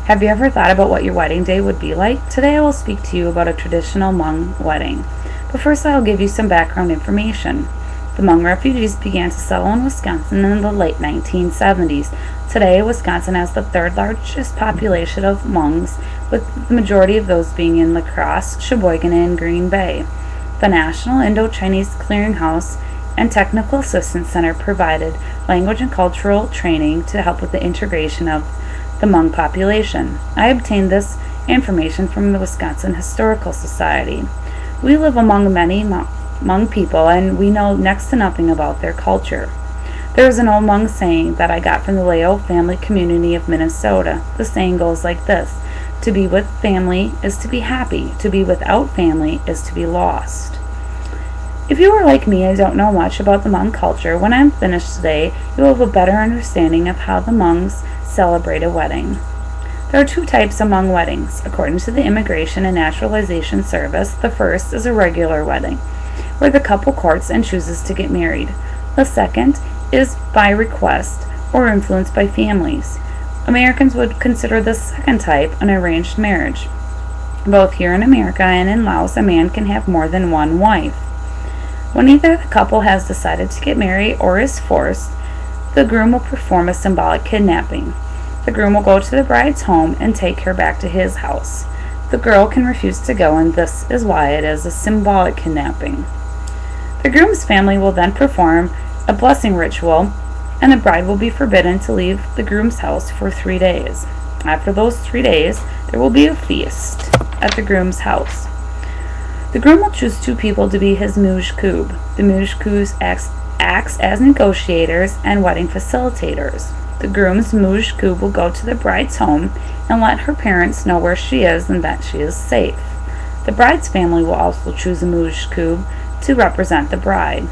Have you ever thought about what your wedding day would be like? Today I will speak to you about a traditional Hmong wedding. But first I will give you some background information. The Hmong refugees began to settle in Wisconsin in the late 1970s. Today, Wisconsin has the third largest population of Hmongs, with the majority of those being in La Crosse, Sheboygan, and Green Bay. The National Indo-Chinese Clearinghouse and Technical Assistance Center provided language and cultural training to help with the integration of the Hmong population. I obtained this information from the Wisconsin Historical Society. We live among many Hmong people, and we know next to nothing about their culture. There is an old Hmong saying that I got from the Leo family community of Minnesota. The saying goes like this: to be with family is to be happy, to be without family is to be lost. If you are like me and don't know much about the Hmong culture, when I'm finished today, you will have a better understanding of how the Hmongs celebrate a wedding. There are two types of Hmong weddings. According to the Immigration and Naturalization Service, the first is a regular wedding, where the couple courts and chooses to get married. The second is by request or influenced by families. Americans would consider this second type an arranged marriage. Both here in America and in Laos, a man can have more than one wife. When either the couple has decided to get married or is forced, the groom will perform a symbolic kidnapping. The groom will go to the bride's home and take her back to his house. The girl can refuse to go, and this is why it is a symbolic kidnapping. The groom's family will then perform a blessing ritual, and the bride will be forbidden to leave the groom's house for 3 days. After those 3 days, there will be a feast at the groom's house. The groom will choose two people to be his muj koob. The muj koob acts as negotiators and wedding facilitators. The groom's muj koob will go to the bride's home and let her parents know where she is and that she is safe. The bride's family will also choose a muj koob to represent the bride.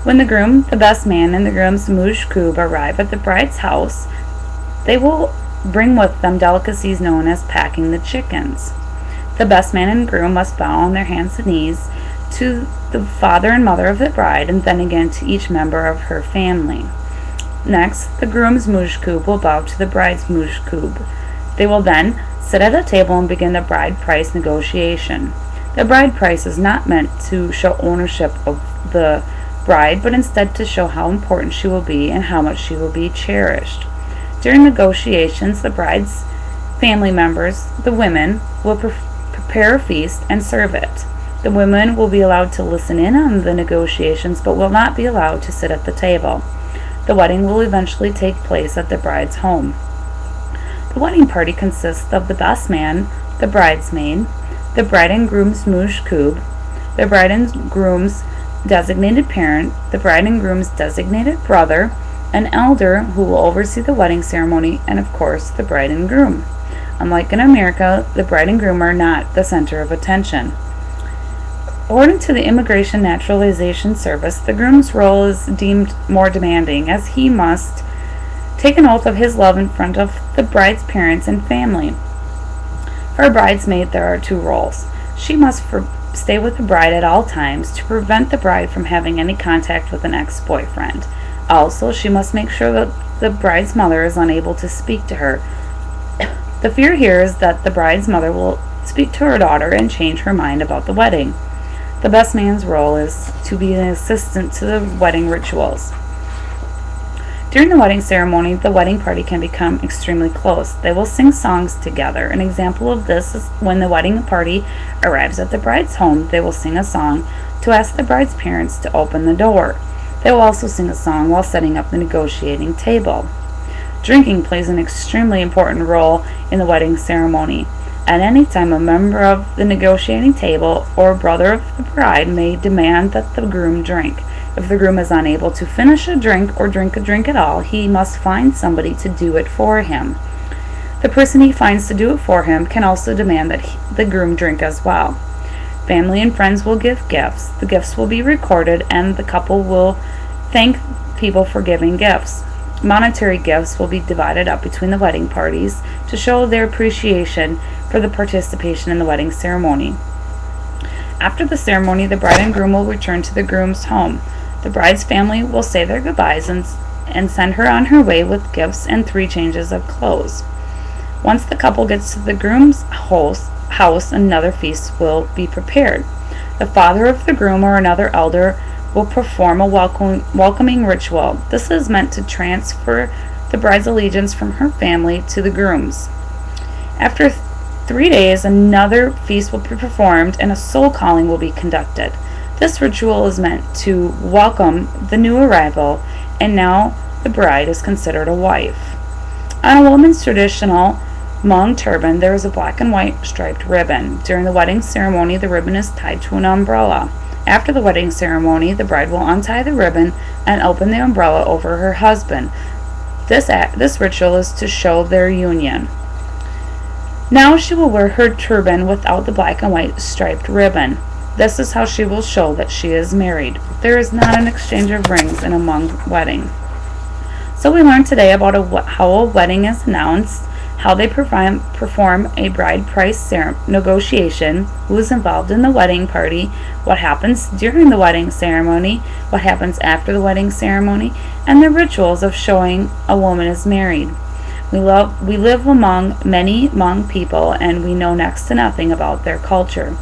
When the groom, the best man, and the groom's muj koob arrive at the bride's house, they will bring with them delicacies known as packing the chickens. The best man and groom must bow on their hands and knees to the father and mother of the bride, and then again to each member of her family. Next, the groom's muj koob will bow to the bride's muj koob. They will then sit at a table and begin the bride price negotiation. The bride price is not meant to show ownership of the bride, but instead to show how important she will be and how much she will be cherished. During negotiations, the bride's family members, the women, will prepare a feast and serve it. The women will be allowed to listen in on the negotiations, but will not be allowed to sit at the table. The wedding will eventually take place at the bride's home. The wedding party consists of the best man, the bridesmaid, the bride and groom's muj koob, the bride and groom's designated parent, the bride and groom's designated brother, an elder who will oversee the wedding ceremony, and of course the bride and groom. Unlike in America, the bride and groom are not the center of attention. According to the Immigration Naturalization Service, the groom's role is deemed more demanding, as he must take an oath of his love in front of the bride's parents and family. For a bridesmaid, there are two roles. She must stay with the bride at all times to prevent the bride from having any contact with an ex-boyfriend. Also, she must make sure that the bride's mother is unable to speak to her. The fear here is that the bride's mother will speak to her daughter and change her mind about the wedding. The best man's role is to be an assistant to the wedding rituals. During the wedding ceremony, the wedding party can become extremely close. They will sing songs together. An example of this is when the wedding party arrives at the bride's home, they will sing a song to ask the bride's parents to open the door. They will also sing a song while setting up the negotiating table. Drinking plays an extremely important role in the wedding ceremony. At any time, a member of the negotiating table or brother of the bride may demand that the groom drink. If the groom is unable to finish a drink or drink a drink at all, he must find somebody to do it for him. The person he finds to do it for him can also demand that the groom drink as well. Family and friends will give gifts. The gifts will be recorded, and the couple will thank people for giving gifts. Monetary gifts will be divided up between the wedding parties to show their appreciation for the participation in the wedding ceremony. After the ceremony, the bride and groom will return to the groom's home. The bride's family will say their goodbyes and send her on her way with gifts and 3 changes of clothes. Once the couple gets to the groom's house, another feast will be prepared. The father of the groom or another elder will perform a welcoming ritual. This is meant to transfer the bride's allegiance from her family to the groom's. After 3 days, another feast will be performed and a soul calling will be conducted. This ritual is meant to welcome the new arrival, and now the bride is considered a wife. On a woman's traditional Hmong turban, there is a black and white striped ribbon. During the wedding ceremony, the ribbon is tied to an umbrella. After the wedding ceremony, the bride will untie the ribbon and open the umbrella over her husband. This ritual is to show their union. Now she will wear her turban without the black and white striped ribbon. This is how she will show that she is married. There is not an exchange of rings in a Hmong wedding. So we learned today about how a wedding is announced, how they perform a bride price negotiation, who is involved in the wedding party, what happens during the wedding ceremony, what happens after the wedding ceremony, and the rituals of showing a woman is married. We live among many Hmong people, and we know next to nothing about their culture.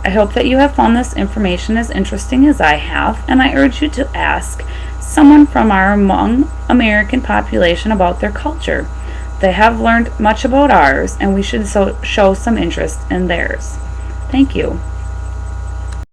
I hope that you have found this information as interesting as I have, and I urge you to ask someone from our Hmong American population about their culture. They have learned much about ours, and we should show some interest in theirs. Thank you.